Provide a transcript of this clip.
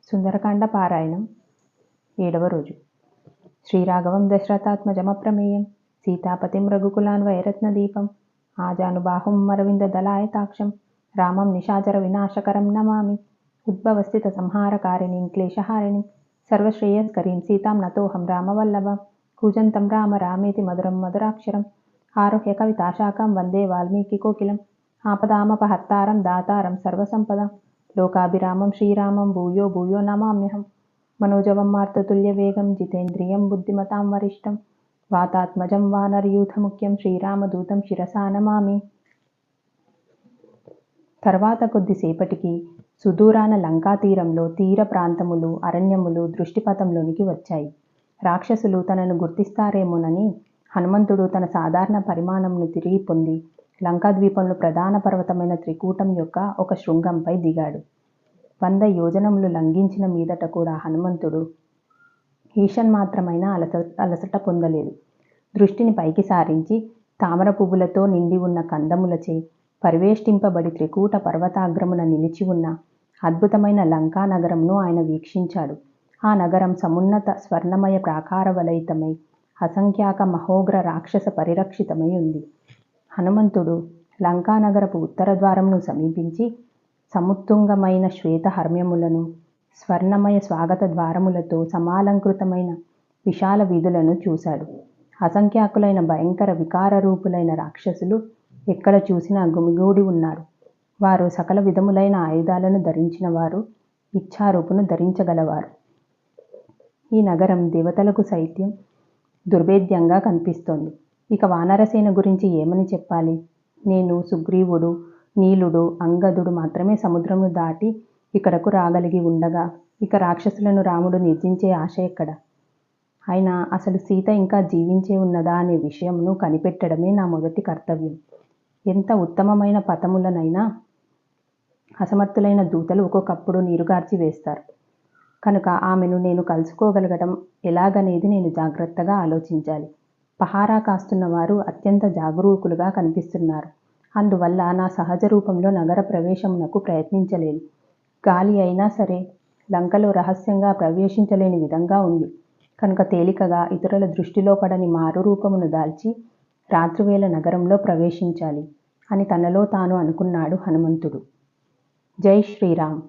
సుందరకాండ పారాయణం 7వ రోజు. శ్రీరాఘవం దశరథాత్మజమప్రమేయం సీతాపతిం రఘుకులాన్వయరత్నదీపం ఆజానుబాహుం అరవిందదలాయతాక్షం రామం నిశాచర వినాశకరం నమామి. ఉద్భవస్థిత సంహారకారిణీం క్లేశహారిణీం సర్వశ్రేయస్కరీం సీతాం నతోహం రామవల్లభం. కూజంతం రామ రామేతి మధురం మధురాక్షరం ఆరుహ్య కవితాశాఖాం వందే వాల్మీకికోకిలం. ఆపదామపహర్తారం దాతారం సర్వసంపదాం లోకాభిరామం శ్రీరామం భూయో భూయో నమామ్యహం. మనోజవం మార్తతుల్యవేగం జితేంద్రియం బుద్ధిమతాం వరిష్టం వాతాత్మజం వానరయూథముఖ్యం శ్రీరామదూతం శిరసా నమామి. తర్వాత కొద్దిసేపటికి సుదూరాన లంకా తీరంలో తీర ప్రాంతములు అరణ్యములు దృష్టిపథంలోనికి వచ్చాయి. రాక్షసులు తనను గుర్తిస్తారేమోనని హనుమంతుడు తన సాధారణ పరిమాణంను తిరిగి పొంది లంకాద్వీపంలో ప్రధాన పర్వతమైన త్రికూటం యొక్క ఒక శృంగంపై దిగాడు. 100 యోజనములు లంఘించిన మీదట కూడా హనుమంతుడు ఈషన్మాత్రమైన అలసట పొందలేదు. దృష్టిని పైకి సారించి తామర పువ్వులతో నిండి ఉన్న కందములచే పరివేష్టింపబడి త్రికూట పర్వతాగ్రమున నిలిచి ఉన్న అద్భుతమైన లంకా నగరంను ఆయన వీక్షించాడు. ఆ నగరం సమున్నత స్వర్ణమయ ప్రాకార వలయితమై అసంఖ్యాక మహోగ్ర రాక్షస పరిరక్షితమై ఉంది. హనుమంతుడు లంకానగరపు ఉత్తర ద్వారమును సమీపించి సముత్తుంగమైన శ్వేత హర్మ్యములను స్వర్ణమయ స్వాగత ద్వారములతో సమాలంకృతమైన విశాల వీధులను చూశాడు. అసంఖ్యాకులైన భయంకర వికార రూపులైన రాక్షసులు ఎక్కడ చూసినా గుమిగూడి ఉన్నారు. వారు సకల విధములైన ఆయుధాలను ధరించిన వారు, ఇచ్ఛారూపును ధరించగలవారు. ఈ నగరం దేవతలకు సైత్యం దుర్భేద్యంగా కనిపిస్తోంది. ఇక వానరసేన గురించి ఏమని చెప్పాలి? నేను, సుగ్రీవుడు, నీలుడు, అంగదుడు మాత్రమే సముద్రమును దాటి ఇక్కడకు రాగలిగి ఉండగా ఇక రాక్షసులను రాముడు నిర్జించే ఆశ ఎక్కడ? అయినా అసలు సీత ఇంకా జీవించే ఉన్నదా అనే విషయమును కనిపెట్టడమే నా మొదటి కర్తవ్యం. ఎంత ఉత్తమమైన పథములనైనా అసమర్థులైన దూతలు ఒక్కొక్కప్పుడు నీరుగార్చి వేస్తారు. కనుక ఆమెను నేను కలుసుకోగలగడం ఎలాగనేది నేను జాగ్రత్తగా ఆలోచించాలి. పహారా కాస్తున్న వారు అత్యంత జాగరూకులుగా కనిపిస్తున్నారు. అందువల్ల నా సహజ రూపంలో నగర ప్రవేశమునకు ప్రయత్నించలేను. గాలి అయినా సరే లంకలో రహస్యంగా ప్రవేశించలేని విధంగా ఉంది. కనుక తేలికగా ఇతరుల దృష్టిలో పడని మారు రూపమును దాల్చి రాత్రివేళ నగరంలో ప్రవేశించాలి అని తనలో తాను అనుకున్నాడు హనుమంతుడు. జై శ్రీరామ్.